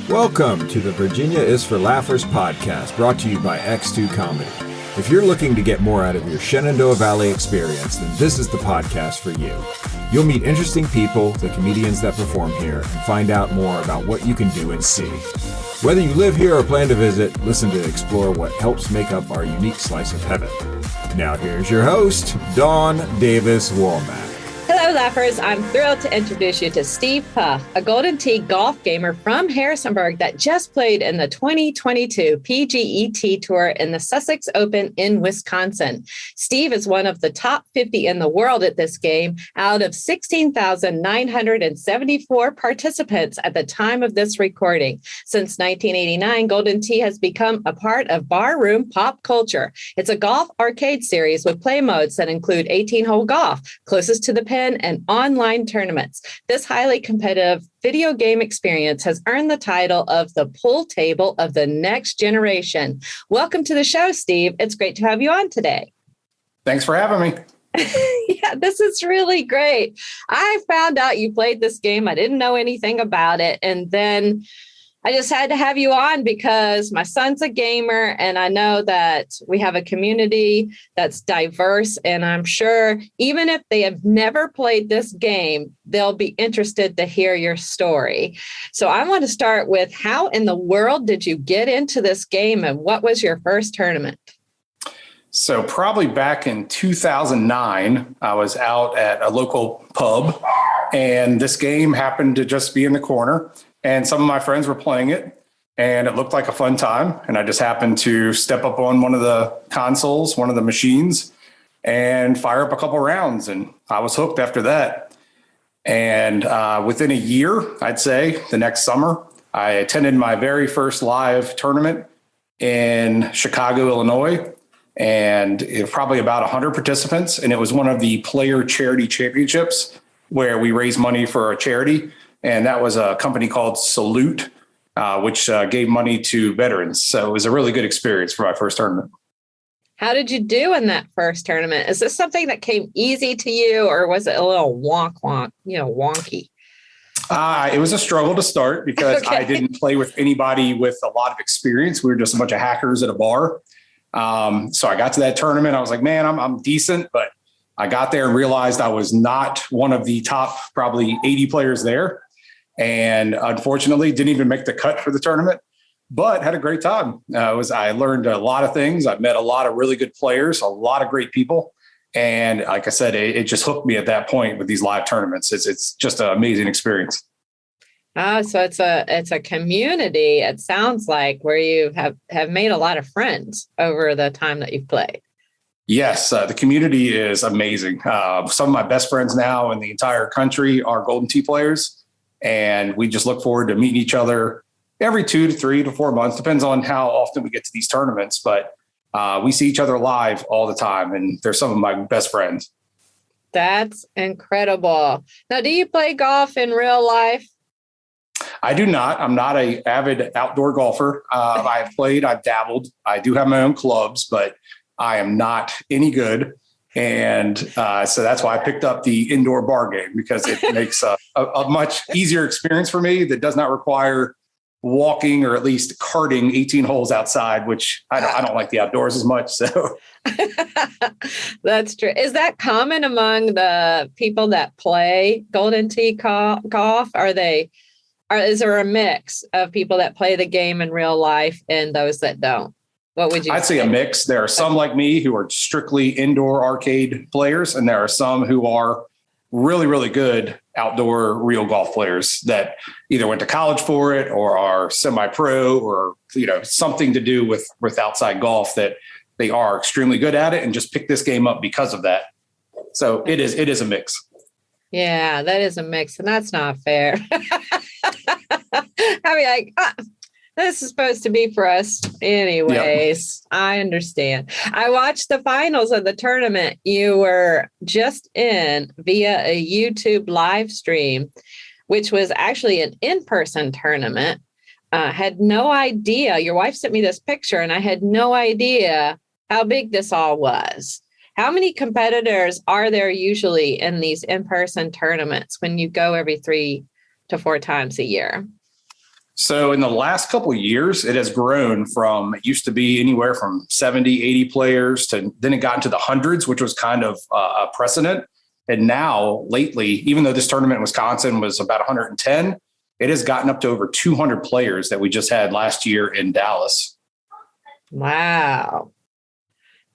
Welcome to the Virginia is for Laughers podcast, brought to you by X2 Comedy. If you're looking to get more out of your Shenandoah Valley experience, then this is the podcast for you. You'll meet interesting people, the comedians that perform here, and find out more about what you can do and see. Whether you live here or plan to visit, listen to explore what helps make up our unique slice of heaven. Now here's your host, Dawn Davis Womack. Hello, Laughers. I'm thrilled to introduce you to Steve Puff, a Golden Tee golf gamer from Harrisonburg that just played in the 2022 PGET Tour in the Sussex Open in Wisconsin. Steve is one of the top 50 in the world at this game out of 16,974 participants at the time of this recording. Since 1989, Golden Tee has become a part of barroom pop culture. It's a golf arcade series with play modes that include 18-hole golf, closest to the pin, and online tournaments. This highly competitive video game experience has earned the title of the pool table of the next generation. Welcome to the show, Steve. It's great to have you on today. Thanks for having me. Yeah, this is really great. I found out you played this game. I didn't know anything about it. And then I just had to have you on because my son's a gamer and I know that we have a community that's diverse, and I'm sure even if they have never played this game, they'll be interested to hear your story. So I want to start with, how in the world did you get into this game and what was your first tournament? So probably back in 2009, I was out at a local pub and this game happened to just be in the corner. And some of my friends were playing it and it looked like a fun time. And I just happened to step up on one of the consoles, one of the machines, and fire up a couple rounds. And I was hooked after that. And within a year, I'd say the next summer, I attended my very first live tournament in Chicago, Illinois. And it was probably about 100 participants. And it was one of the player charity championships where we raised money for a charity. And that was a company called Salute, which gave money to veterans. So it was a really good experience for my first tournament. How did you do in that first tournament? Is this something that came easy to you, or was it a little wonky? It was a struggle to start because Okay. I didn't play with anybody with a lot of experience. We were just a bunch of hackers at a bar. So I got to that tournament. I was like, man, I'm decent, but I got there and realized I was not one of the top probably 80 players there. And unfortunately didn't even make the cut for the tournament, but had a great time. I learned a lot of things. I met a lot of really good players, a lot of great people. And like I said, it just hooked me at that point with these live tournaments. It's just an amazing experience. Oh, so it's a community, it sounds like, where you have made a lot of friends over the time that you've played. Yes, the community is amazing. Some of my best friends now in the entire country are Golden Tee players. And we just look forward to meeting each other every 2 to 3 to 4 months. Depends on how often we get to these tournaments. But we see each other live all the time. And they're some of my best friends. That's incredible. Now, do you play golf in real life? I do not. I'm not an avid outdoor golfer. I've played, I've dabbled. I do have my own clubs, but I am not any good. And so that's why I picked up the indoor bar game, because it makes a much easier experience for me that does not require walking or at least karting 18 holes outside, which I don't like the outdoors as much. So That's true. Is that common among the people that play Golden Tee golf? Is there a mix of people that play the game in real life and those that don't? What would you I'd say a mix. There are some like me who are strictly indoor arcade players, and there are some who are really, really good outdoor real golf players that either went to college for it or are semi-pro or, something to do with outside golf, that they are extremely good at it and just pick this game up because of that. So it is a mix. Yeah, that is a mix, and that's not fair. This is supposed to be for us anyways. Yep. I understand. I watched the finals of the tournament you were just in via a YouTube live stream, which was actually an in-person tournament. Had no idea. Your wife sent me this picture and I had no idea how big this all was. How many competitors are there usually in these in-person tournaments when you go every 3 to 4 times a year? So in the last couple of years, it has grown from, it used to be anywhere from 70, 80 players to then it got into the hundreds, which was kind of a precedent. And now lately, even though this tournament in Wisconsin was about 110, it has gotten up to over 200 players that we just had last year in Dallas. Wow.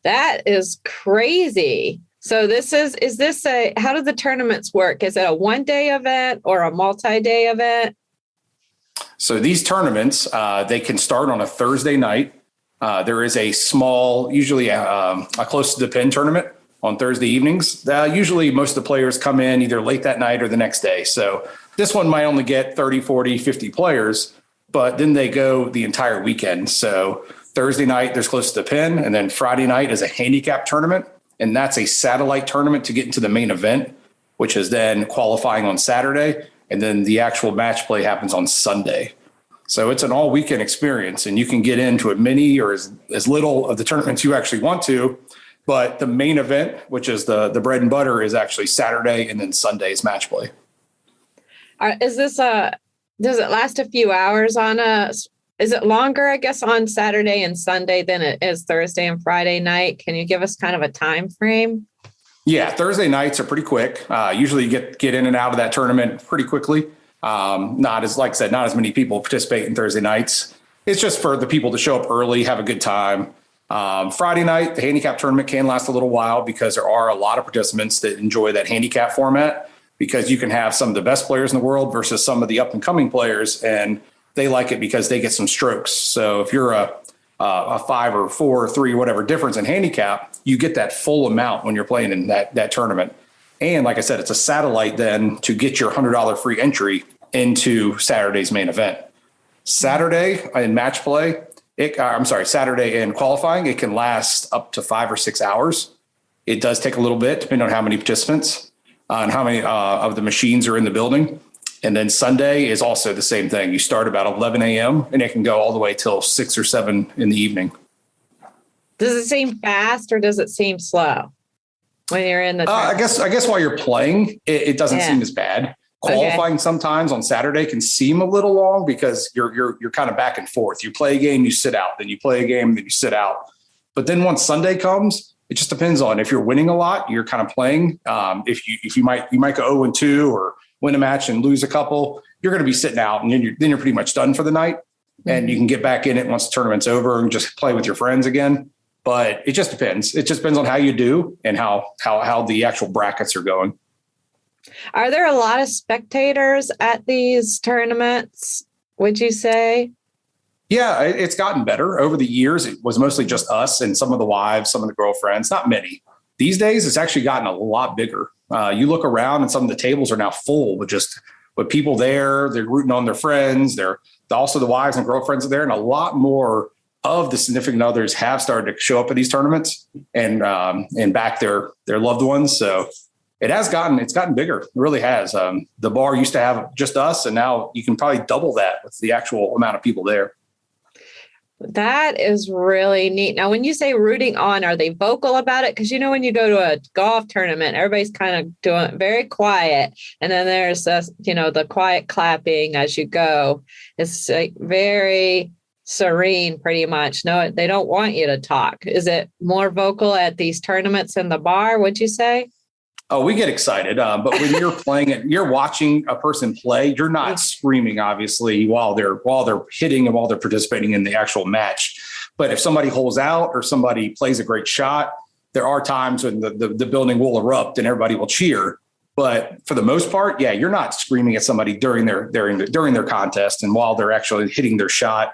That is crazy. So how do the tournaments work? Is it a 1-day event or a multi-day event? So these tournaments, they can start on a Thursday night. There is a small, usually a close to the pin tournament on Thursday evenings. Usually most of the players come in either late that night or the next day. So this one might only get 30, 40, 50 players, but then they go the entire weekend. So Thursday night, there's close to the pin. And then Friday night is a handicap tournament. And that's a satellite tournament to get into the main event, which is then qualifying on Saturday. And then the actual match play happens on Sunday. So it's an all weekend experience, and you can get into as many or as little of the tournaments you actually want to. But the main event, which is the bread and butter, is actually Saturday, and then Sunday's match play. Does it last a few hours is it longer, I guess, on Saturday and Sunday than it is Thursday and Friday night? Can you give us kind of a time frame? Yeah, Thursday nights are pretty quick. Usually you get in and out of that tournament pretty quickly. Not as many people participate in Thursday nights. It's just for the people to show up early, have a good time. Friday night, the handicap tournament can last a little while because there are a lot of participants that enjoy that handicap format, because you can have some of the best players in the world versus some of the up and coming players, and they like it because they get some strokes. So if you're a 5 or 4 or 3, whatever difference in handicap, you get that full amount when you're playing in that tournament. And like I said, it's a satellite then to get your $100 free entry into Saturday's main event. Saturday in match play, Saturday in qualifying, it can last up to 5 or 6 hours. It does take a little bit, depending on how many participants and how many of the machines are in the building. And then Sunday is also the same thing. You start about 11 a.m. and it can go all the way till 6 or 7 in the evening. Does it seem fast or does it seem slow when you're in the I guess while you're playing, it doesn't seem as bad. Qualifying sometimes on Saturday can seem a little long because you're kind of back and forth. You play a game, you sit out, then you play a game, then you sit out. But then once Sunday comes, it just depends on if you're winning a lot, you're kind of playing. If you might go 0-2 or win a match and lose a couple, you're going to be sitting out, and then you're pretty much done for the night. Mm-hmm. And you can get back in it once the tournament's over and just play with your friends again. But it just depends. It just depends on how you do and how the actual brackets are going. Are there a lot of spectators at these tournaments, would you say? Yeah, it's gotten better over the years. It was mostly just us and some of the wives, some of the girlfriends, not many. These days, it's actually gotten a lot bigger. You look around and some of the tables are now full with people there. They're rooting on their friends. They're also the wives and girlfriends are there, and a lot more of the significant others have started to show up at these tournaments and back their loved ones. So it's gotten bigger. It really has. The bar used to have just us, and now you can probably double that with the actual amount of people there. That is really neat. Now, when you say rooting on, are they vocal about it? Because, when you go to a golf tournament, everybody's kind of doing it very quiet. And then there's, the quiet clapping as you go. It's like very serene, pretty much. No, they don't want you to talk. Is it more vocal at these tournaments in the bar, would you say? Oh, we get excited. But when you're playing it, you're watching a person play. You're not screaming, obviously, while they're hitting and while they're participating in the actual match. But if somebody holds out or somebody plays a great shot, there are times when the building will erupt and everybody will cheer. But for the most part, yeah, you're not screaming at somebody during their contest and while they're actually hitting their shot.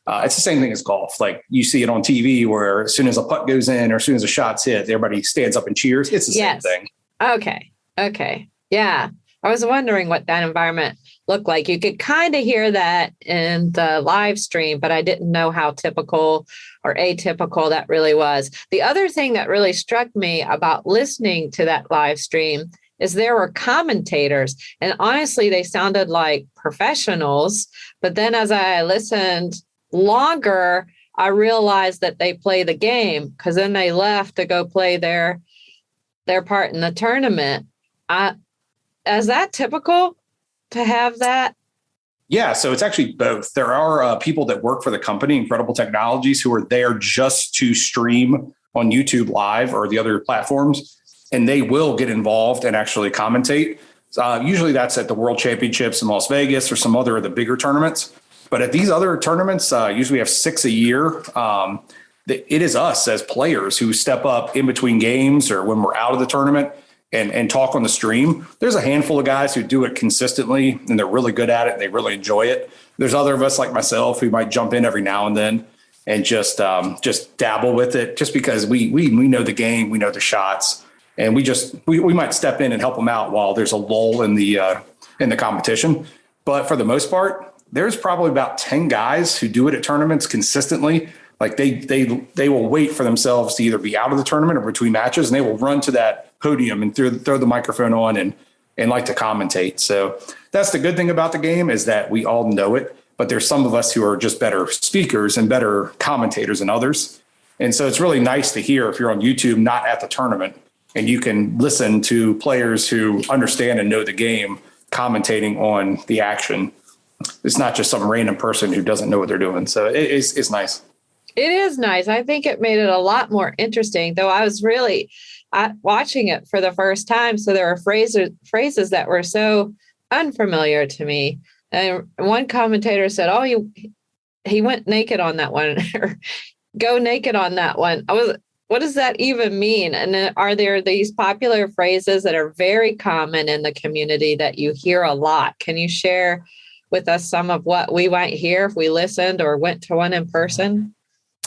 It's the same thing as golf. Like you see it on TV where as soon as a putt goes in or as soon as a shot's hit, everybody stands up and cheers. It's the same thing. Okay. Yeah. I was wondering what that environment looked like. You could kind of hear that in the live stream, but I didn't know how typical or atypical that really was. The other thing that really struck me about listening to that live stream is there were commentators, and honestly, they sounded like professionals. But then as I listened longer, I realized that they play the game, because then they left to go play their part in the tournament. Is that typical to have that? Yeah, so it's actually both. There are people that work for the company, Incredible Technologies, who are there just to stream on YouTube Live or the other platforms, and they will get involved and actually commentate. Usually that's at the World Championships in Las Vegas or some other of the bigger tournaments. But at these other tournaments, usually we have 6 a year. It is us as players who step up in between games or when we're out of the tournament and talk on the stream. There's a handful of guys who do it consistently and they're really good at it and they really enjoy it. There's other of us like myself who might jump in every now and then and just dabble with it just because we know the game, we know the shots, and we might step in and help them out while there's a lull in the competition. But for the most part, there's probably about 10 guys who do it at tournaments consistently. Like they will wait for themselves to either be out of the tournament or between matches, and they will run to that podium and throw the microphone on and like to commentate. So that's the good thing about the game, is that we all know it, but there's some of us who are just better speakers and better commentators than others. And so it's really nice to hear if you're on YouTube, not at the tournament, and you can listen to players who understand and know the game commentating on the action. It's not just some random person who doesn't know what they're doing. So it's nice. It is nice. I think it made it a lot more interesting, though I was really watching it for the first time. So there were phrases that were so unfamiliar to me. And one commentator said, "Oh, he went naked on that one," or "go naked on that one." What does that even mean? And then are there these popular phrases that are very common in the community that you hear a lot? Can you share with us some of what we might hear if we listened or went to one in person?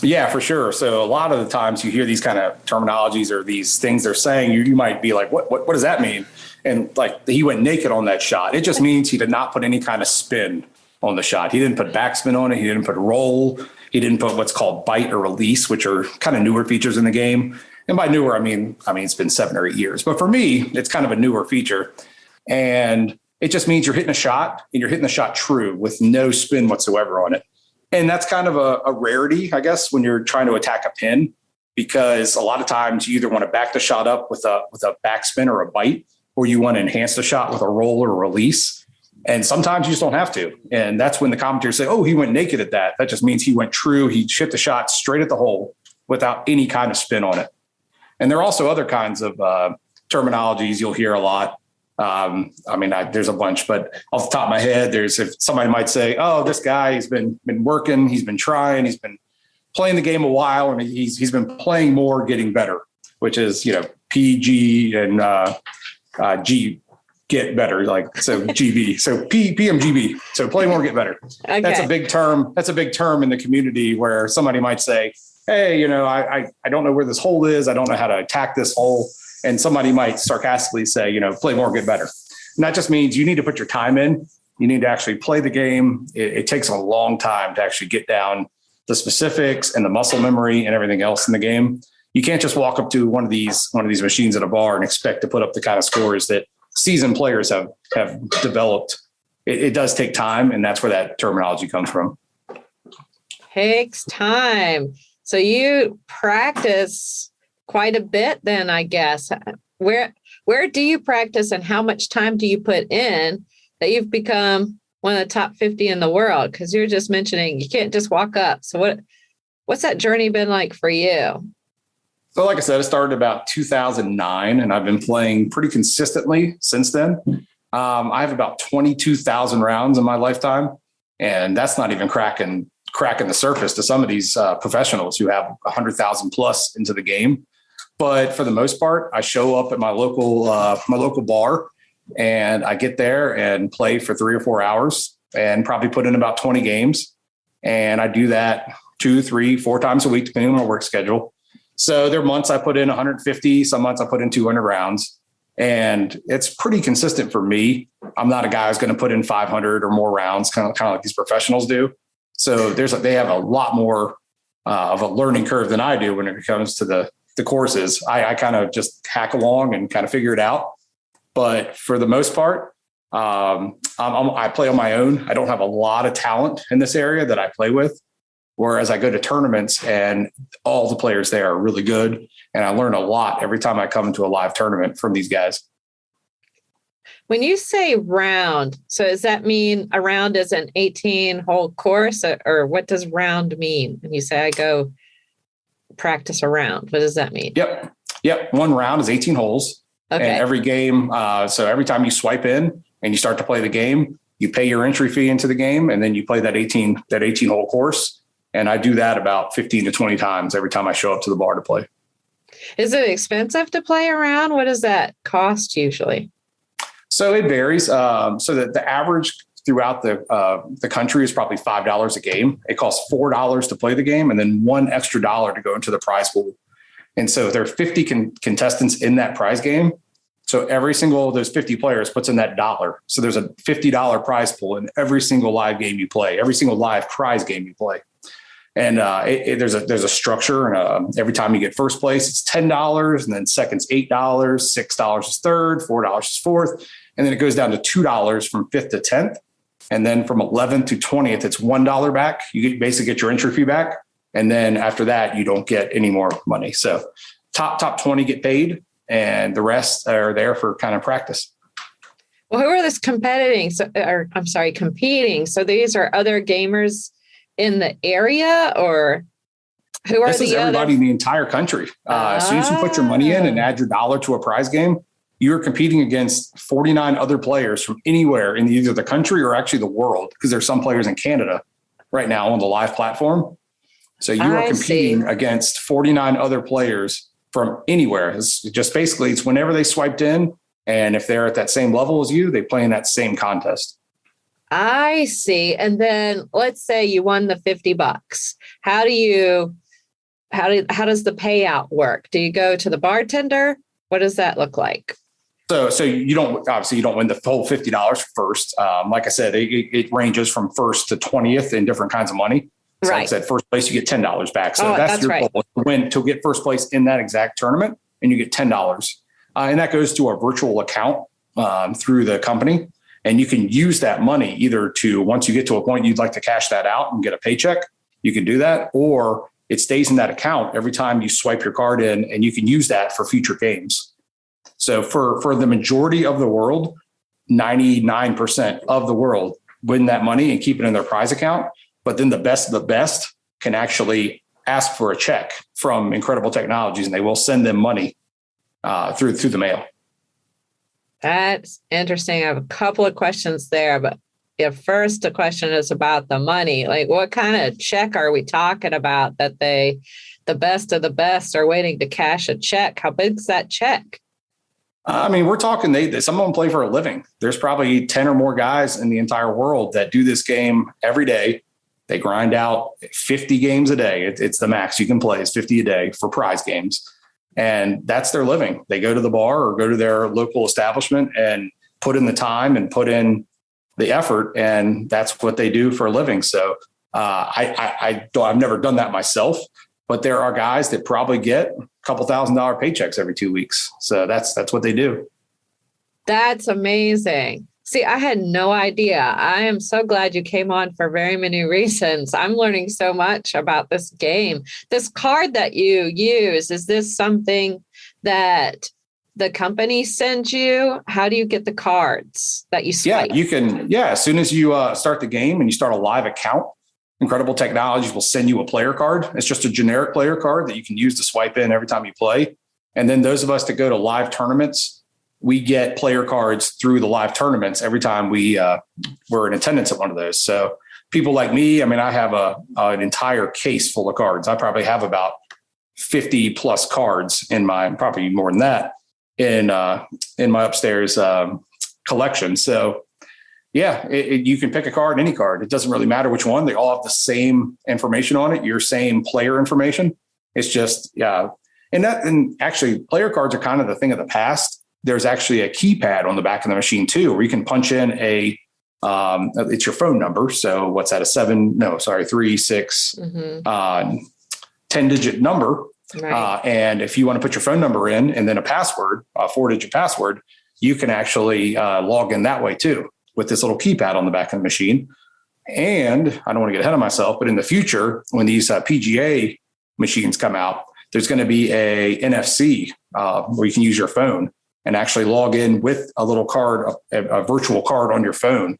Yeah, for sure. So a lot of the times you hear these kind of terminologies or these things they're saying, you might be like, what does that mean? And like, he went naked on that shot. It just means he did not put any kind of spin on the shot. He didn't put backspin on it. He didn't put roll. He didn't put what's called bite or release, which are kind of newer features in the game. And by newer, I mean, it's been 7 or 8 years, but for me, it's kind of a newer feature. And it just means you're hitting a shot and you're hitting the shot true with no spin whatsoever on it. And that's kind of a rarity, I guess, when you're trying to attack a pin, because a lot of times you either want to back the shot up with a backspin or a bite, or you want to enhance the shot with a roll or a release. And sometimes you just don't have to. And that's when the commentators say, "Oh, he went naked at that." That just means he went true. He hit the shot straight at the hole without any kind of spin on it. And there are also other kinds of terminologies you'll hear a lot. There's a bunch, but off the top of my head, if somebody might say, "Oh, this guy, he's been working, he's been trying, he's been playing the game a while, and he's been playing more, getting better," which is, PG and G, get better, like, so GB, so PMGB, so play more, get better. Okay. That's a big term. That's a big term in the community where somebody might say, "Hey, I don't know where this hole is. I don't know how to attack this hole." And somebody might sarcastically say, play more, get better. And that just means you need to put your time in. You need to actually play the game. It takes a long time to actually get down the specifics and the muscle memory and everything else in the game. You can't just walk up to one of these machines at a bar and expect to put up the kind of scores that seasoned players have developed. It does take time, and that's where that terminology comes from. Takes time. So you practice quite a bit then, I guess. Where do you practice, and how much time do you put in that you've become one of the top 50 in the world? Because you're just mentioning you can't just walk up. So what's that journey been like for you? So like I said, it started about 2009, and I've been playing pretty consistently since then. I have about 22,000 rounds in my lifetime, and that's not even cracking the surface to some of these professionals who have 100,000 plus into the game. But for the most part, I show up at my local bar, and I get there and play for 3 or 4 hours and probably put in about 20 games. And I do that 2, 3, 4 times a week, depending on my work schedule. So there are months I put in 150, some months I put in 200 rounds, and it's pretty consistent for me. I'm not a guy who's going to put in 500 or more rounds, kind of like these professionals do. So they have a lot more of a learning curve than I do when it comes to the courses. I kind of just hack along and kind of figure it out. But for the most part, I play on my own. I don't have a lot of talent in this area that I play with. Whereas I go to tournaments and all the players there are really good. And I learn a lot every time I come into a live tournament from these guys. When you say round, so does that mean a round is an 18-hole course, or what does round mean? When you say I go practice a round, what does that mean? Yep. One round is 18 holes. Okay. And every game, so every time you swipe in and you start to play the game, you pay your entry fee into the game, and then you play that 18-hole course. And I do that about 15 to 20 times every time I show up to the bar to play. Is it expensive to play around? What does that cost usually? So it varies. So that the average throughout the country is probably $5 a game. It costs $4 to play the game, and then $1 extra to go into the prize pool. And so there are 50 contestants in that prize game. So every single of those 50 players puts in that dollar. So there's a $50 prize pool in every single live game you play, every single live prize game you play. And there's a structure, and every time you get first place, it's $10, and then second's $8, $6 is third, $4 is fourth, and then it goes down to $2 from 5th to 10th, and then from 11th to 20th, it's $1 back. You basically get your entry fee back, and then after that, you don't get any more money. So top 20 get paid, and the rest are there for kind of practice. Well, who are this competing? Competing. So these are other gamers in the area, or who are this is everybody in the entire country. As soon as you put your money in and add your dollar to a prize game, you're competing against 49 other players from anywhere in either the country or actually the world, because there's some players in Canada right now on the live platform. So you are competing against 49 other players from anywhere. It's just basically, it's whenever they swiped in, and if they're at that same level as you, they play in that same contest. I see. And then let's say you won the $50. How does the payout work? Do you go to the bartender? What does that look like? So you don't win the full $50 first. Like I said, it ranges from 1st to 20th in different kinds of money. So like I said, first place, you get $10 back. So that's your goal, to win, to get first place in that exact tournament, and you get $10. And that goes to a virtual account through the company. And you can use that money either to, once you get to a point you'd like to cash that out and get a paycheck, you can do that, or it stays in that account every time you swipe your card in, and you can use that for future games. So for the majority of the world, 99% of the world win that money and keep it in their prize account. But then the best of the best can actually ask for a check from Incredible Technologies, and they will send them money through the mail. That's interesting. I have a couple of questions there, but first, the question is about the money. Like, what kind of check are we talking about that the best of the best are waiting to cash a check? How big's that check? We're talking, some of them play for a living. There's probably 10 or more guys in the entire world that do this game every day. They grind out 50 games a day. It's the max you can play is 50 a day for prize games. And that's their living. They go to the bar or go to their local establishment and put in the time and put in the effort. And that's what they do for a living. So I've never done that myself, but there are guys that probably get a couple $1,000 paychecks every 2 weeks. So that's what they do. That's amazing. See, I had no idea. I am so glad you came on for very many reasons. I'm learning so much about this game. This card that you use, is this something that the company sends you? How do you get the cards that you swipe? Yeah, you can. Yeah, as soon as you start the game and you start a live account, Incredible Technologies will send you a player card. It's just a generic player card that you can use to swipe in every time you play. And then those of us that go to live tournaments, we get player cards through the live tournaments every time we're in attendance at one of those. So people like me, I have an entire case full of cards. I probably have about 50 plus cards in probably more than that in my upstairs collection. So yeah, you can pick a card, any card. It doesn't really matter which one. They all have the same information on it, your same player information. It's just, and actually player cards are kind of the thing of the past. There's actually a keypad on the back of the machine too, where you can punch in it's your phone number. So what's that? 3, 6, 10-digit number. Right. And if you want to put your phone number in and then a password, a 4-digit password, you can actually log in that way too, with this little keypad on the back of the machine. And I don't want to get ahead of myself, but in the future, when these PGA machines come out, there's going to be a NFC where you can use your phone. and actually log in with a little card, a virtual card on your phone.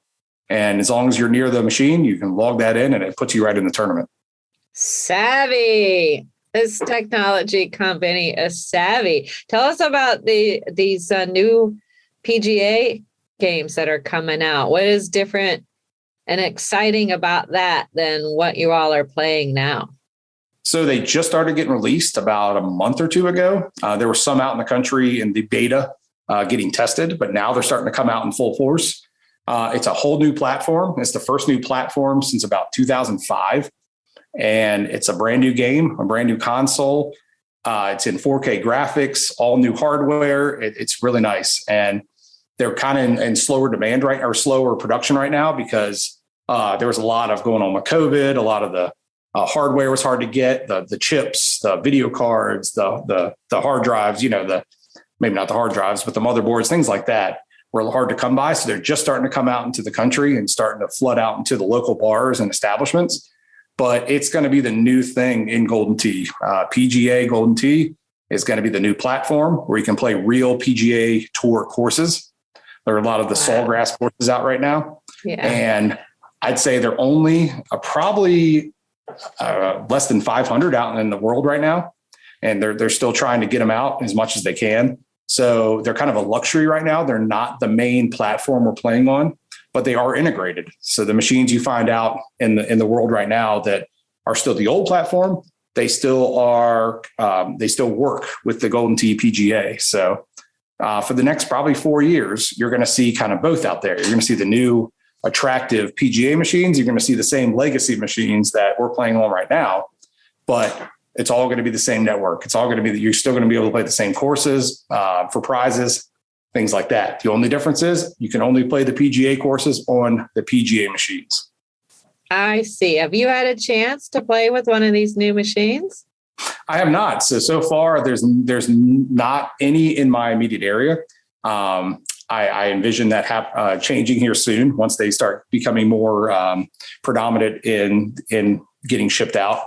And as long as you're near the machine, you can log that in and it puts you right in the tournament. Savvy. This technology company is savvy. Tell us about these new PGA games that are coming out. What is different and exciting about that than what you all are playing now? So they just started getting released about a month or two ago. There were some out in the country in the beta getting tested, but now they're starting to come out in full force. It's a whole new platform. It's the first new platform since about 2005. And it's a brand new game, a brand new console. It's in 4K graphics, all new hardware. It's really nice. And they're kind of in slower demand or slower production right now because there was a lot of going on with COVID. A lot of the hardware was hard to get, the chips, the video cards, the hard drives, maybe not the hard drives, but the motherboards, things like that were hard to come by. So they're just starting to come out into the country and starting to flood out into the local bars and establishments. But it's going to be the new thing in Golden Tee. PGA Golden Tee is going to be the new platform where you can play real PGA Tour courses. There are a lot of the Sawgrass courses out right now. Yeah. And I'd say they're only probably less than 500 out in the world right now. And they're still trying to get them out as much as they can. So they're kind of a luxury right now. They're not the main platform we're playing on, but they are integrated. So the machines you find out in the world right now that are still the old platform, they still are, they still work with the Golden Tee PGA. So for the next probably 4 years, you're going to see kind of both out there. You're going to see the new attractive PGA machines. You're going to see the same legacy machines that we're playing on right now, but it's all going to be the same network. It's all going to be that you're still going to be able to play the same courses for prizes, things like that. The only difference is you can only play the PGA courses on the PGA machines. I see. Have you had a chance to play with one of these new machines? I have not. So far, there's not any in my immediate area. I envision that changing here soon once they start becoming more predominant in getting shipped out.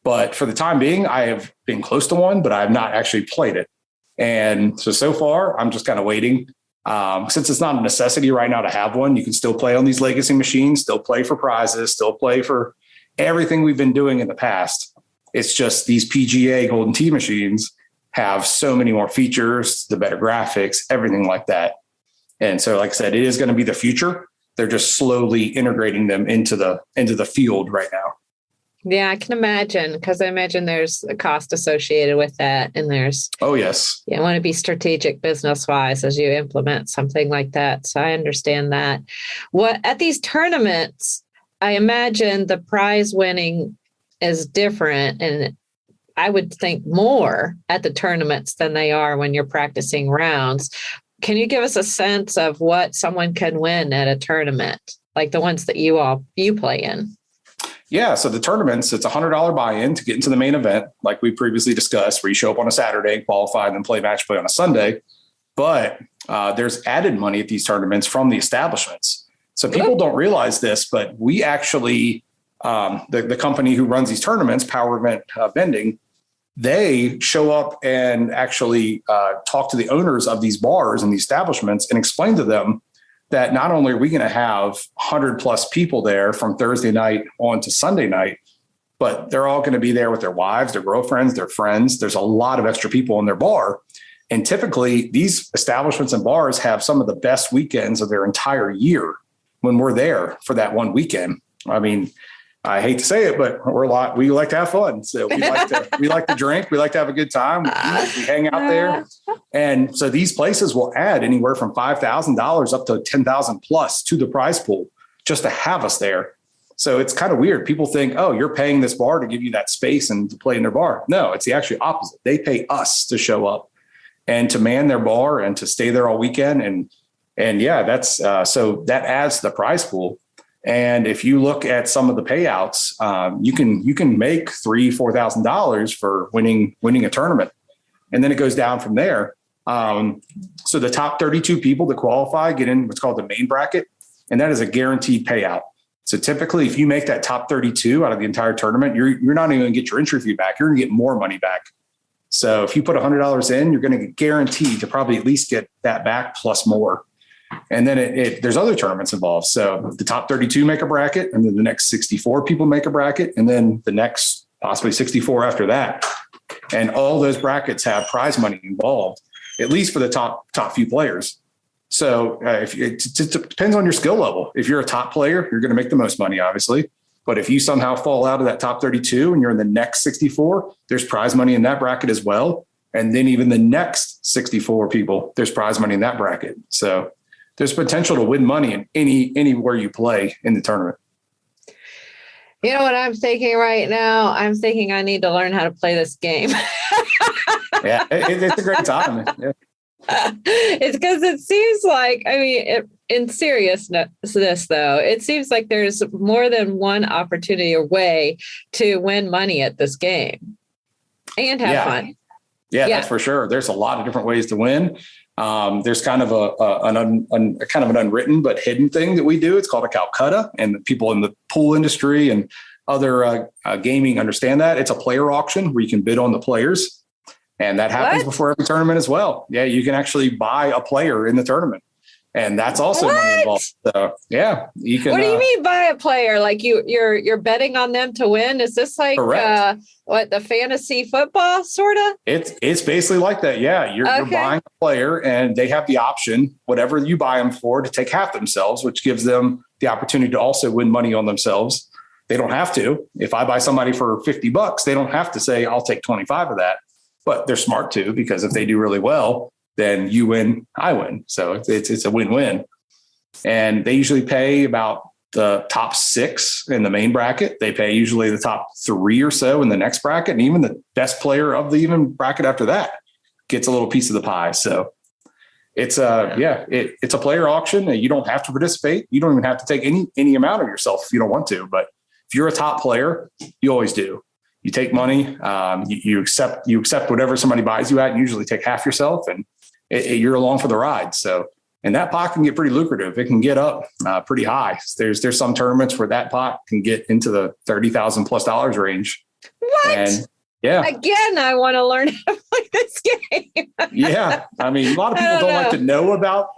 But for the time being, I have been close to one, but I have not actually played it. And so far, I'm just kind of waiting. Since it's not a necessity right now to have one, you can still play on these legacy machines, still play for prizes, still play for everything we've been doing in the past. It's just these PGA Golden Tee machines have so many more features, the better graphics, everything like that. And so, like I said, it is going to be the future. They're just slowly integrating them into the field right now. Yeah, I can imagine, because I imagine there's a cost associated with that. And there's, oh, yes. You want to be strategic business wise as you implement something like that. So I understand that. At these tournaments, I imagine the prize winning is different. And I would think more at the tournaments than they are when you're practicing rounds. Can you give us a sense of what someone can win at a tournament, like the ones that you play in? Yeah. So the tournaments, it's $100 buy-in to get into the main event, like we previously discussed, where you show up on a Saturday, qualify, and then play match play on a Sunday. But there's added money at these tournaments from the establishments. So people don't realize this, but we actually, the company who runs these tournaments, Power Event Vending, they show up and actually talk to the owners of these bars and the establishments and explain to them that not only are we going to have 100 plus people there from Thursday night on to Sunday night, but they're all going to be there with their wives, their girlfriends, their friends. There's a lot of extra people in their bar. And typically these establishments and bars have some of the best weekends of their entire year when we're there for that one weekend. I mean, I hate to say it, but we like to have fun. So we like to drink. We like to have a good time. We hang out there. And so these places will add anywhere from $5,000 up to $10,000 plus to the prize pool just to have us there. So it's kind of weird. People think, oh, you're paying this bar to give you that space and to play in their bar. No, it's the actually opposite. They pay us to show up and to man their bar and to stay there all weekend. And yeah, that's so that adds to the prize pool. And if you look at some of the payouts, you can make $3,000-$4,000 for winning a tournament, and then it goes down from there. So the top 32 people that qualify get in what's called the main bracket, and that is a guaranteed payout. So typically, if you make that top 32 out of the entire tournament, you're not even going to get your entry fee back. You're going to get more money back So if you put $100 in, you're going to get guaranteed to probably at least get that back plus more. And then there's other tournaments involved. So the top 32 make a bracket, and then the next 64 people make a bracket, and then the next possibly 64 after that. And all those brackets have prize money involved, at least for the top few players. So if it depends on your skill level. If you're a top player, you're going to make the most money, obviously. But if you somehow fall out of that top 32 and you're in the next 64, there's prize money in that bracket as well. And then even the next 64 people, there's prize money in that bracket. So there's potential to win money in anywhere you play in the tournament. You know what I'm thinking right now? I'm thinking I need to learn how to play this game. Yeah, it's a great time. Yeah. It's because it seems like, I mean, in seriousness, though, it seems like there's more than one opportunity or way to win money at this game and have fun. Yeah, that's for sure. There's a lot of different ways to win. There's kind of an unwritten but hidden thing that we do. It's called a Calcutta, and the people in the pool industry and other gaming understand that. It's a player auction where you can bid on the players. And that happens before every tournament as well. Yeah, you can actually buy a player in the tournament. And that's also money involved. So yeah, you can. What do you mean buy a player? Like you're betting on them to win? Is this like the fantasy football sort of? It's basically like that. Yeah, you're buying a player, and they have the option, whatever you buy them for, to take half themselves, which gives them the opportunity to also win money on themselves. They don't have to. If I buy somebody for $50, they don't have to say I'll take 25 of that. But they're smart too, because if they do really well, then you win, I win. So it's a win-win. And they usually pay about the top 6 in the main bracket. They pay usually the top 3 or so in the next bracket. And even the best player of the even bracket after that gets a little piece of the pie. So it's it's a player auction. You don't have to participate. You don't even have to take any amount of yourself if you don't want to. But if you're a top player, you always do. You take money, you accept whatever somebody buys you at, and usually take half yourself, and you're along for the ride. So, and that pot can get pretty lucrative. It can get up pretty high. There's some tournaments where that pot can get into the $30,000+ range. What? And yeah. Again, I want to learn how to play this game. Yeah. I mean, a lot of people don't like to know about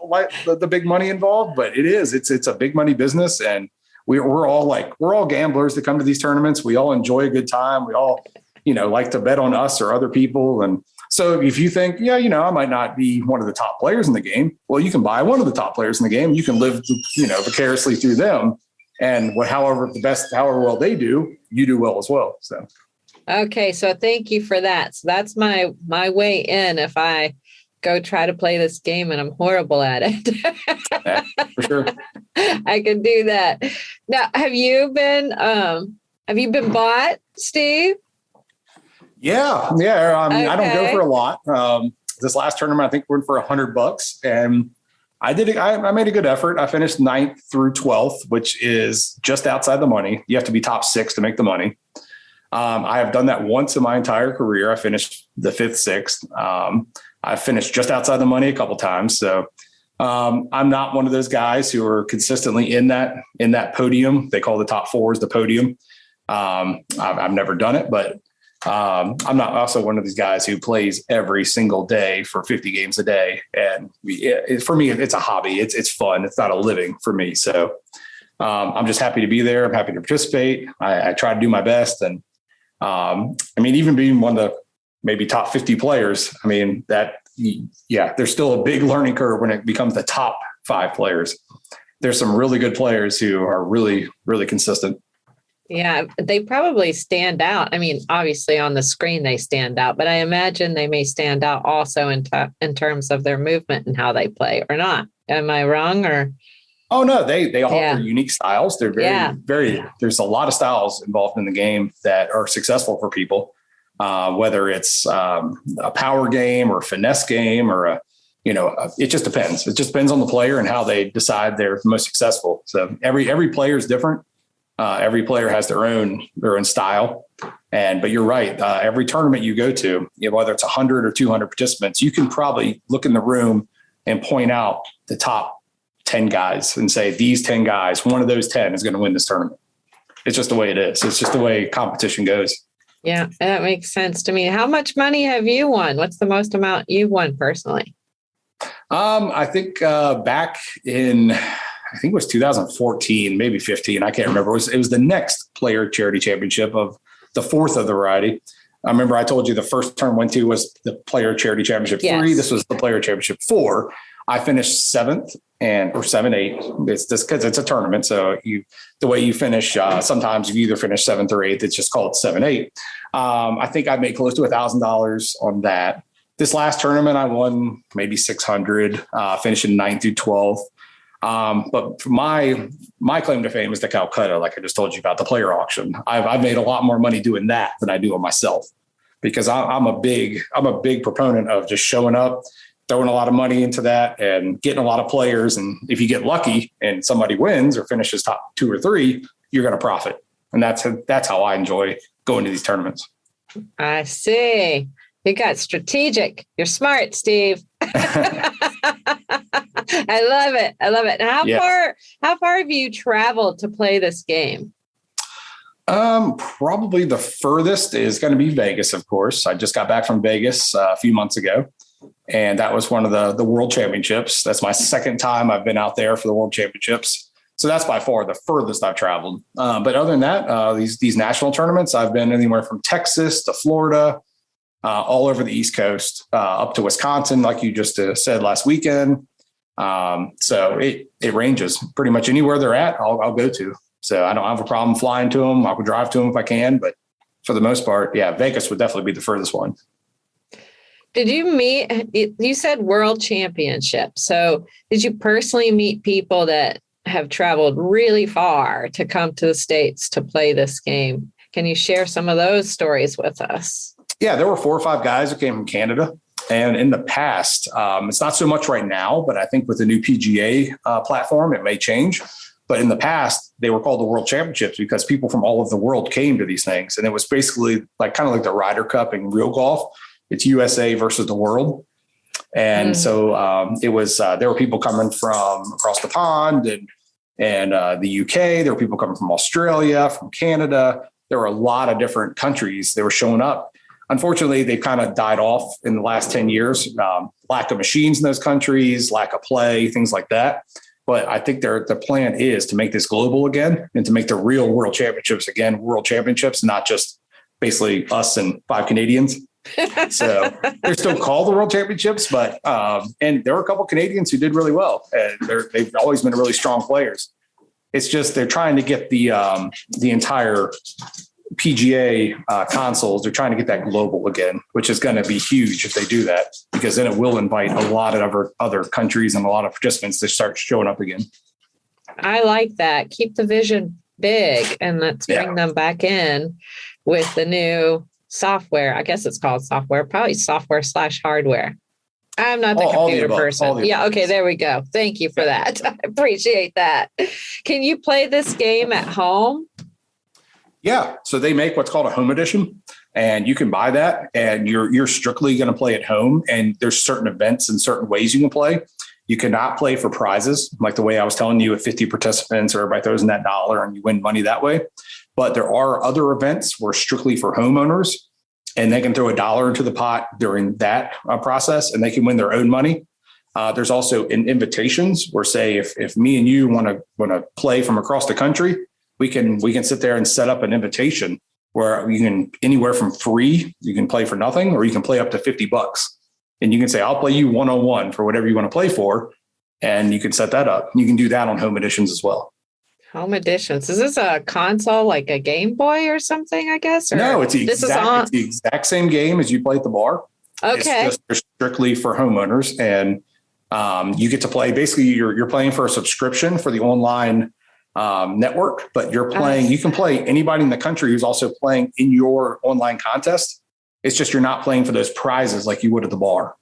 the big money involved, but it's a big money business. And we're all gamblers that come to these tournaments. We all enjoy a good time. We all, like to bet on us or other people. And so if you think, I might not be one of the top players in the game, well, you can buy one of the top players in the game. You can live, vicariously through them. And however well they do, you do well as well. So. Okay. So thank you for that. So that's my way in if I go try to play this game and I'm horrible at it. Yeah, for sure. I can do that. Now, have you been bought, Steve? Yeah. Okay. I don't go for a lot. This last tournament, I think we're in for $100, and I did it. I made a good effort. I finished 9th through 12th, which is just outside the money. You have to be top 6 to make the money. I have done that once in my entire career. I finished the 5th, 6th. I finished just outside the money a couple times. So I'm not one of those guys who are consistently in that podium. They call the top 4s the podium. I've never done it, but I'm not also one of these guys who plays every single day for 50 games a day. And for me, it's a hobby. It's fun. It's not a living for me. So I'm just happy to be there. I'm happy to participate. I try to do my best. And even being one of the maybe top 50 players, there's still a big learning curve when it becomes the top 5 players. There's some really good players who are really, really consistent. Yeah, they probably stand out. I mean, obviously on the screen they stand out, but I imagine they may stand out also in terms of their movement and how they play, or not. Am I wrong? Or oh no, they all have unique styles. They're very. There's a lot of styles involved in the game that are successful for people. Whether it's a power game or a finesse game or it just depends. It just depends on the player and how they decide they're most successful. So every player is different. Every player has their own style. But you're right. Every tournament you go to, whether it's 100 or 200 participants, you can probably look in the room and point out the top 10 guys and say, these 10 guys, one of those 10 is going to win this tournament. It's just the way it is. It's just the way competition goes. Yeah, that makes sense to me. How much money have you won? What's the most amount you've won personally? I think back in, I think it was 2014, maybe 15. I can't remember. It was the next player charity championship of the fourth of the variety. I remember I told you the first term went to was the player charity championship 3. This was the player championship 4. I finished 7th or 7-8. It's just because it's a tournament. So the way you finish, sometimes you either finish 7th or 8th. It's just called 7-8. I think I made close to $1,000 on that. This last tournament, I won maybe 600, finishing 9th through 12th. But my claim to fame is the Calcutta, like I just told you about the player auction. I've made a lot more money doing that than I do on myself, because I'm a big proponent of just showing up, throwing a lot of money into that and getting a lot of players. And if you get lucky and somebody wins or finishes top 2 or 3, you're going to profit. And that's how I enjoy going to these tournaments. I see. You got strategic. You're smart, Steve. I love it. I love it. How far have you traveled to play this game? Probably the furthest is going to be Vegas, of course. I just got back from Vegas a few months ago, and that was one of the World Championships. That's my second time I've been out there for the World Championships. So that's by far the furthest I've traveled. But other than that, these national tournaments, I've been anywhere from Texas to Florida, all over the East Coast, up to Wisconsin, like you just said last weekend. So it ranges pretty much anywhere they're at. I'll go to. So I don't have a problem flying to them. I could drive to them if I can, but for the most part, yeah, Vegas would definitely be the furthest one. Did you meet, you said World Championship. So did you personally meet people that have traveled really far to come to the States to play this game? Can you share some of those stories with us? Yeah, there were 4 or 5 guys who came from Canada. And in the past, it's not so much right now, but I think with the new PGA platform, it may change. But in the past, they were called the World Championships because people from all over the world came to these things. And it was basically kind of like the Ryder Cup in real golf. It's USA versus the world. And so it was, there were people coming from across the pond and the UK. There were people coming from Australia, from Canada. There were a lot of different countries that were showing up. Unfortunately, they've kind of died off in the last 10 years. Lack of machines in those countries, lack of play, things like that. But I think the plan is to make this global again and to make the real World Championships again, World Championships, not just basically us and 5 Canadians. So they're still called the World Championships, but and there were a couple of Canadians who did really well. And they've always been really strong players. It's just they're trying to get the entire PGA consoles. They're trying to get that global again, which is going to be huge if they do that, because then it will invite a lot of other countries and a lot of participants to start showing up again. I like that. Keep the vision big and let's bring them back in with the new software. I guess it's called software, probably software/hardware. I'm not the computer person. Yeah. Okay. There we go. Thank you for that. I appreciate that. Can you play this game at home? Yeah. So they make what's called a home edition, and you can buy that, and you're strictly going to play at home. And there's certain events and certain ways you can play. You cannot play for prizes, like the way I was telling you, with 50 participants, or everybody throws in that $1 and you win money that way. But there are other events where strictly for homeowners, and they can throw $1 into the pot during that process, and they can win their own money. There's also invitations where, say, if me and you want to play from across the country, we can sit there and set up an invitation where you can anywhere from free, you can play for nothing, or you can play up to $50. And you can say, I'll play you 101 for whatever you want to play for. And you can set that up. You can do that on home editions as well. Home editions. Is this a console like a Game Boy or something, I guess? Or no, it's the exact same game as you play at the bar. Okay. It's just strictly for homeowners. And you get to play, basically you're playing for a subscription for the online network, but you can play anybody in the country who's also playing in your online contest. It's just you're not playing for those prizes like you would at the bar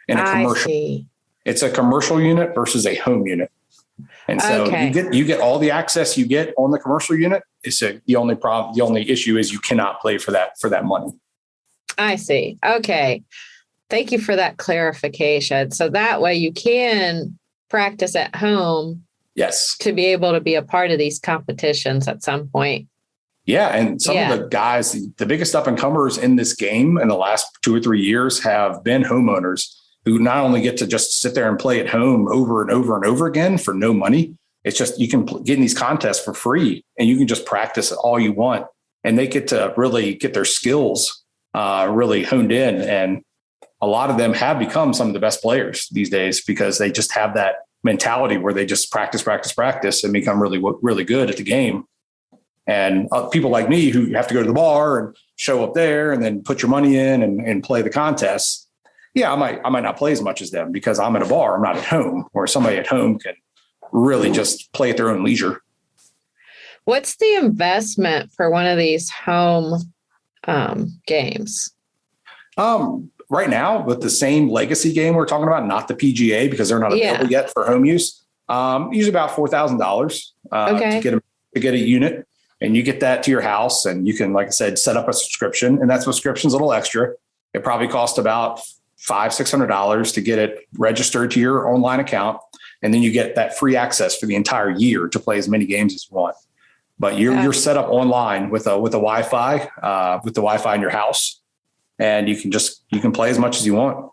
in a commercial. It's a commercial unit versus a home unit. And so you get all the access you get on the commercial unit. The only issue is you cannot play for that money. I see. Okay. Thank you for that clarification. So that way you can practice at home. Yes. To be able to be a part of these competitions at some point. Yeah. And some of the guys, the biggest up and comers in this game in the last 2 or 3 years have been homeowners who not only get to just sit there and play at home over and over and over again for no money. It's just, you can get in these contests for free and you can just practice all you want. And they get to really get their skills really honed in. And a lot of them have become some of the best players these days because they just have that mentality where they just practice and become really, really good at the game. And people like me who have to go to the bar and show up there and then put your money in and play the contests. Yeah, I might not play as much as them because I'm at a bar. I'm not at home, where somebody at home can really just play at their own leisure. What's the investment for one of these home games? Right now, with the same legacy game we're talking about, not the PGA because they're not available yet for home use, usually about $4,000 to get a unit. And you get that to your house and you can, like I said, set up a subscription. And that subscription's a little extra. It probably costs about $500-$600 to get it registered to your online account. And then you get that free access for the entire year to play as many games as you want. But you're set up online with a Wi-Fi in your house, and you can play as much as you want.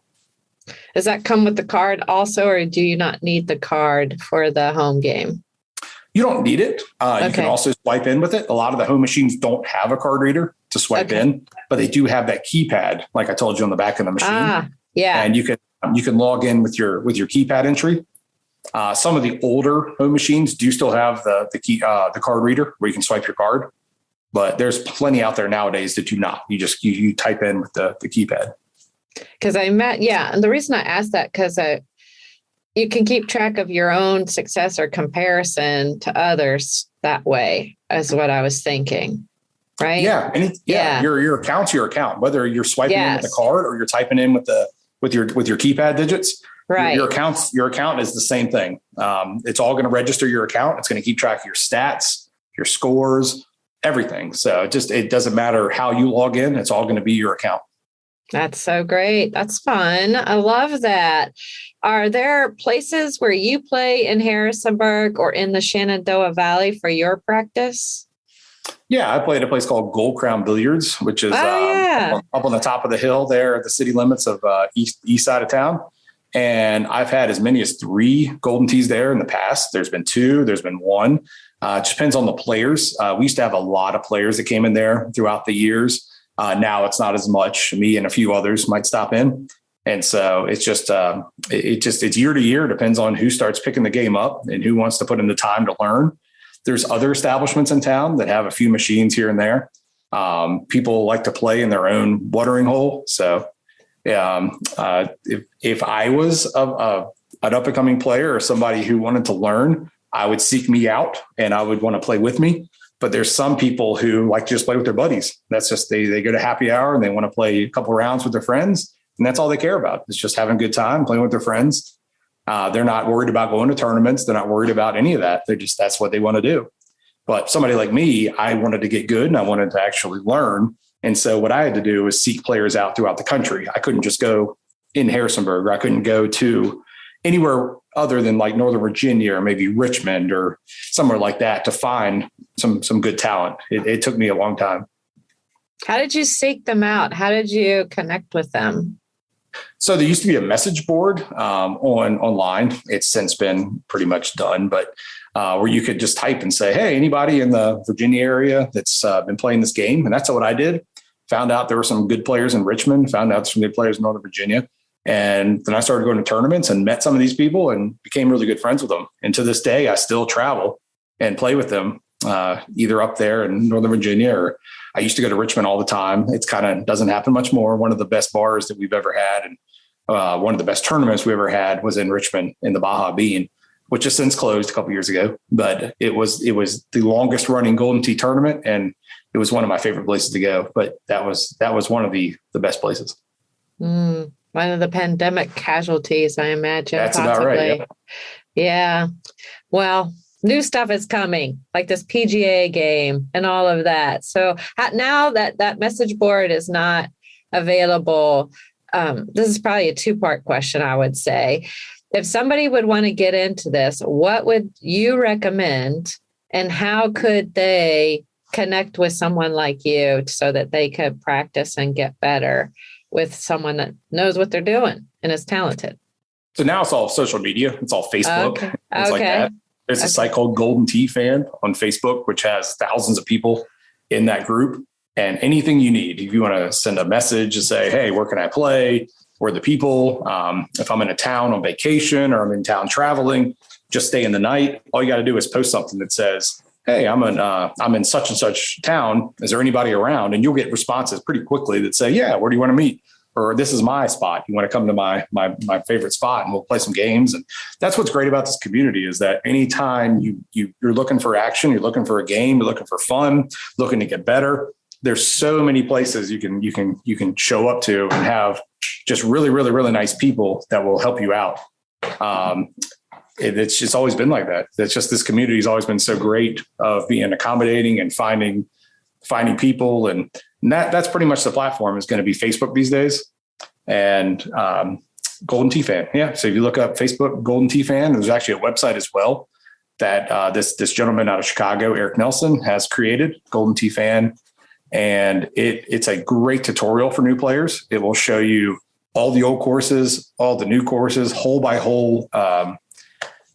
Does that come with the card also, or do you not need the card for the home game? You don't need it. You can also swipe in with it. A lot of the home machines don't have a card reader to swipe in, but they do have that keypad, like I told you, on the back of the machine. And you can log in with your keypad entry. Some of the older home machines do still have the card reader where you can swipe your card, but there's plenty out there nowadays that do not. You type in with the keypad. Because and the reason I asked that because you can keep track of your own success or comparison to others that way, is what I was thinking. Right? Yeah. Your account's your account, whether you're swiping in with the card or you're typing in with your keypad digits. Right. Your account is the same thing. It's all going to register your account. It's going to keep track of your stats, your scores, everything. So it doesn't matter how you log in. It's all going to be your account. That's so great. That's fun. I love that. Are there places where you play in Harrisonburg or in the Shenandoah Valley for your practice? Yeah, I play at a place called Gold Crown Billiards, which is up on the top of the hill there at the city limits of east side of town. And I've had as many as 3 Golden Tees there in the past. There's been 2, there's been 1. It just depends on the players. We used to have a lot of players that came in there throughout the years. Now it's not as much. Me and a few others might stop in. And so it's just, it's year to year. Depends on who starts picking the game up and who wants to put in the time to learn. There's other establishments in town that have a few machines here and there. People like to play in their own watering hole. So if I was an up and coming player or somebody who wanted to learn, I would seek me out and I would want to play with me. But there's some people who like to just play with their buddies. That's just, they go to happy hour and they want to play a couple of rounds with their friends. And that's all they care about. It's just having a good time, playing with their friends. They're not worried about going to tournaments. They're not worried about any of that. That's what they want to do. But somebody like me, I wanted to get good and I wanted to actually learn. And so what I had to do was seek players out throughout the country. I couldn't just go in Harrisonburg, or I couldn't go to anywhere other than like Northern Virginia or maybe Richmond or somewhere like that to find some good talent. It took me a long time. How did you seek them out? How did you connect with them? So there used to be a message board online. It's since been pretty much done, but where you could just type and say, hey, anybody in the Virginia area that's been playing this game. And that's what I did. Found out there were some good players in Richmond, found out some good players in Northern Virginia. And then I started going to tournaments and met some of these people and became really good friends with them. And to this day, I still travel and play with them, either up there in Northern Virginia, or I used to go to Richmond all the time. It's kind of doesn't happen much more. One of the best bars that we've ever had and one of the best tournaments we ever had was in Richmond in the Baja Bean, which has since closed a couple of years ago. But it was the longest running Golden Tee tournament, and it was one of my favorite places to go. But that was one of the best places. One of the pandemic casualties, I imagine. That's possibly. About right. Yeah. Well, new stuff is coming, like this PGA game and all of that. So now that message board is not available, this is probably a 2-part question, I would say. If somebody would want to get into this, what would you recommend and how could they connect with someone like you so that they could practice and get better with someone that knows what they're doing and is talented? So now it's all social media. It's all Facebook. Okay. Things like that. There's a site called Golden Tee Fan on Facebook, which has thousands of people in that group. And anything you need, if you want to send a message and say, hey, where can I play? Where are the people? If I'm in a town on vacation or I'm in town traveling, just stay in the night. All you got to do is post something that says, hey, I'm in such and such town. Is there anybody around? And you'll get responses pretty quickly that say, yeah, where do you want to meet? Or this is my spot. You want to come to my favorite spot and we'll play some games. And that's what's great about this community is that anytime you're looking for action, you're looking for a game, you're looking for fun, looking to get better. There's so many places you can show up to and have just really, really, really nice people that will help you out. It's just always been like that. It's just this community has always been so great of being accommodating and finding people. And that's pretty much the platform is going to be Facebook these days and Golden Tee Fan. Yeah. So if you look up Facebook, Golden Tee Fan, there's actually a website as well that this gentleman out of Chicago, Eric Nelson, has created, Golden Tee Fan. And it's a great tutorial for new players. It will show you all the old courses, all the new courses, hole by hole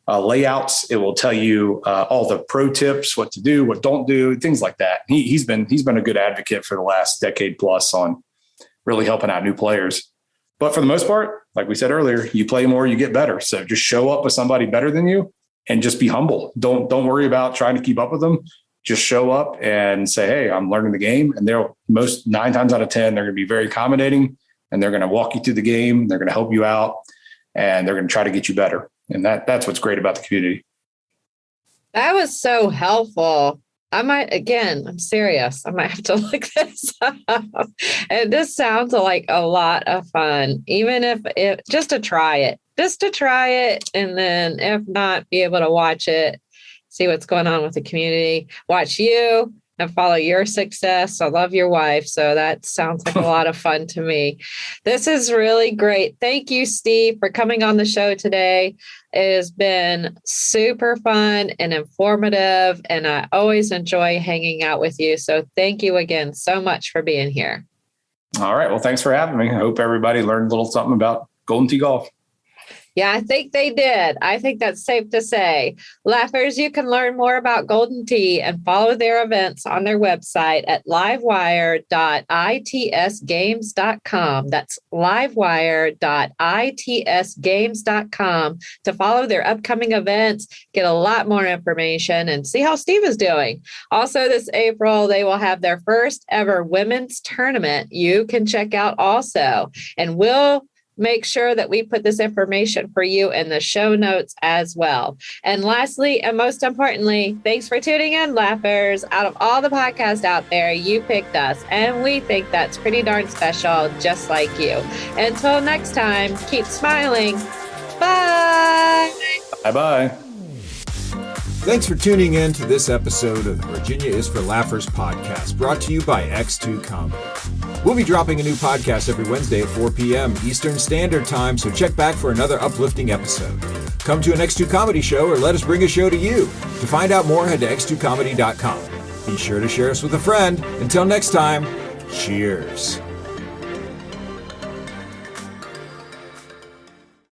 layouts. It will tell you all the pro tips, what to do, what don't do, things like that. He's been a good advocate for the last decade plus on really helping out new players. But for the most part, like we said earlier, you play more, you get better. So just show up with somebody better than you and just be humble. Don't worry about trying to keep up with them. Just show up and say, hey, I'm learning the game. And they're 9 times out of 10, they're going to be very accommodating and they're going to walk you through the game. They're going to help you out and they're going to try to get you better. And that's what's great about the community. That was so helpful. I'm serious. I might have to look this up. And this sounds like a lot of fun, even if just to try it. And then if not, be able to watch it, see what's going on with the community, watch you and follow your success. I love your wife. So that sounds like a lot of fun to me. This is really great. Thank you, Steve, for coming on the show today. It has been super fun and informative, and I always enjoy hanging out with you. So thank you again so much for being here. All right. Well, thanks for having me. I hope everybody learned a little something about Golden Tee Golf. Yeah, I think they did. I think that's safe to say. Laughers, you can learn more about Golden Tee and follow their events on their website at livewire.itsgames.com. That's livewire.itsgames.com to follow their upcoming events, get a lot more information, and see how Steve is doing. Also, this April, they will have their first ever women's tournament you can check out also. And we'll make sure that we put this information for you in the show notes as well. And lastly, and most importantly, thanks for tuning in, Laughers. Out of all the podcasts out there, you picked us, and we think that's pretty darn special, just like you. Until next time, keep smiling. Bye. Bye-bye. Thanks for tuning in to this episode of the Virginia is for Laughers podcast, brought to you by X2 Comedy. We'll be dropping a new podcast every Wednesday at 4 p.m. Eastern Standard Time, so check back for another uplifting episode. Come to an X2 Comedy show or let us bring a show to you. To find out more, head to x2comedy.com. Be sure to share us with a friend. Until next time, cheers.